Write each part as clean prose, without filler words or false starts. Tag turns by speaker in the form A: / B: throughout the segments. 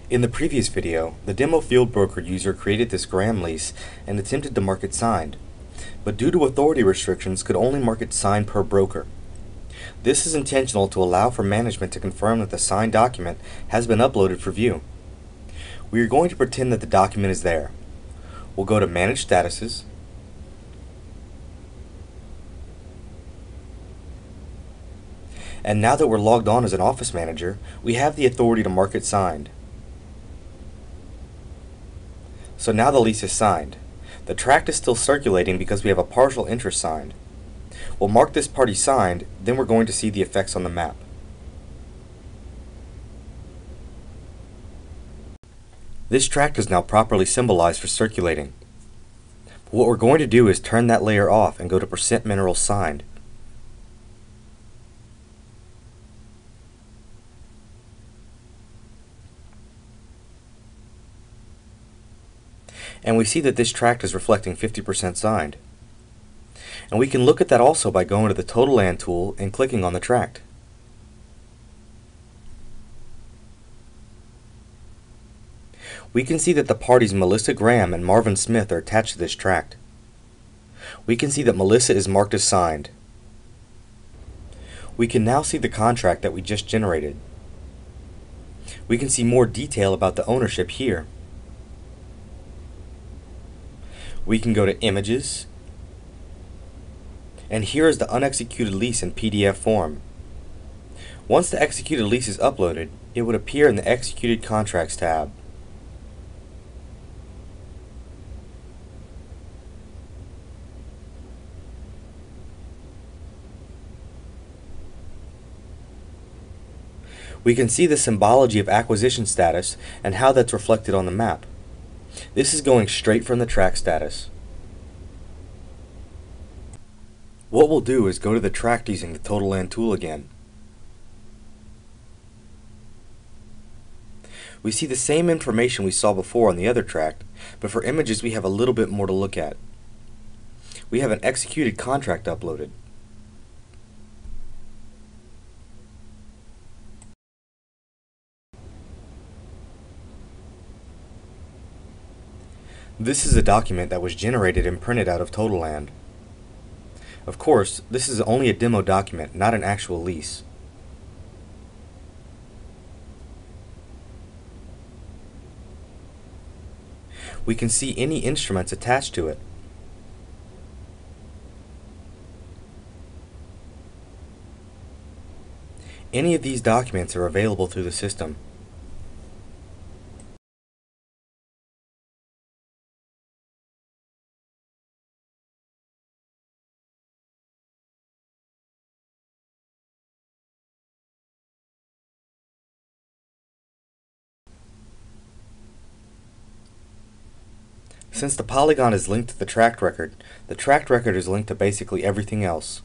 A: In the previous video, the demo field broker user created this gram lease and attempted to mark it signed, but due to authority restrictions could only mark it signed per broker. This is intentional to allow for management to confirm that the signed document has been uploaded for view. We are going to pretend that the document is there. We'll go to Manage Statuses, and now that we're logged on as an office manager, we have the authority to mark it signed. So now the lease is signed. The tract is still circulating because we have a partial interest signed. We'll mark this party signed, then we're going to see the effects on the map. This tract is now properly symbolized for circulating. But what we're going to do is turn that layer off and go to % minerals signed. And we see that this tract is reflecting 50% signed. And we can look at that also by going to the TotaLand tool and clicking on the tract. We can see that the parties Melissa Graham and Marvin Smith are attached to this tract. We can see that Melissa is marked as signed. We can now see the contract that we just generated. We can see more detail about the ownership here. We can go to Images, and here is the unexecuted lease in PDF form. Once the executed lease is uploaded, it would appear in the Executed Contracts tab. We can see the symbology of acquisition status and how that's reflected on the map. This is going straight from the tract status. What we'll do is go to the tract using the TotaLand tool again. We see the same information we saw before on the other tract, but for images we have a little bit more to look at. We have an executed contract uploaded. This is a document that was generated and printed out of TotaLand. Of course, this is only a demo document, not an actual lease. We can see any instruments attached to it. Any of these documents are available through the system. Since the polygon is linked to the tract record is linked to basically everything else.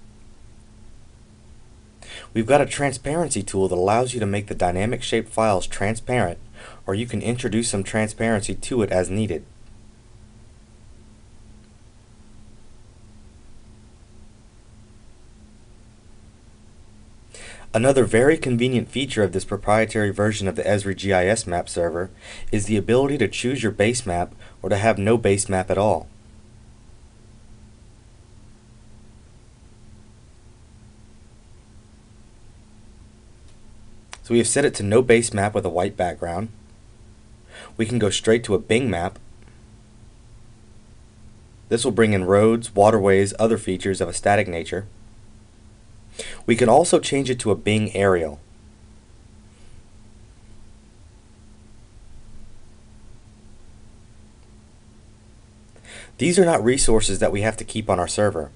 A: We've got a transparency tool that allows you to make the dynamic shape files transparent, or you can introduce some transparency to it as needed. Another very convenient feature of this proprietary version of the Esri GIS Map server is the ability to choose your base map or to have no base map at all. So we have set it to no base map with a white background. We can go straight to a Bing map. This will bring in roads, waterways, other features of a static nature. We can also change it to a Bing aerial. These are not resources that we have to keep on our server.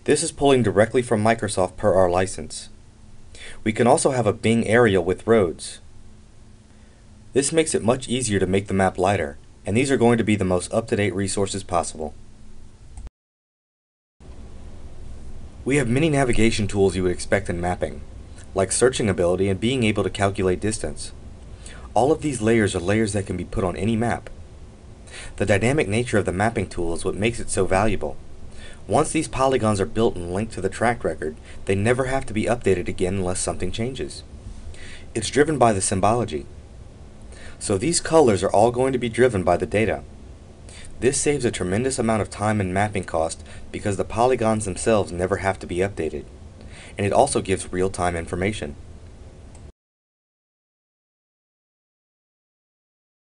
A: This is pulling directly from Microsoft per our license. We can also have a Bing aerial with roads. This makes it much easier to make the map lighter, and these are going to be the most up-to-date resources possible. We have many navigation tools you would expect in mapping, like searching ability and being able to calculate distance. All of these layers are layers that can be put on any map. The dynamic nature of the mapping tool is what makes it so valuable. Once these polygons are built and linked to the tract record, they never have to be updated again unless something changes. It's driven by the symbology. So these colors are all going to be driven by the data. This saves a tremendous amount of time and mapping cost because the polygons themselves never have to be updated. And it also gives real-time information.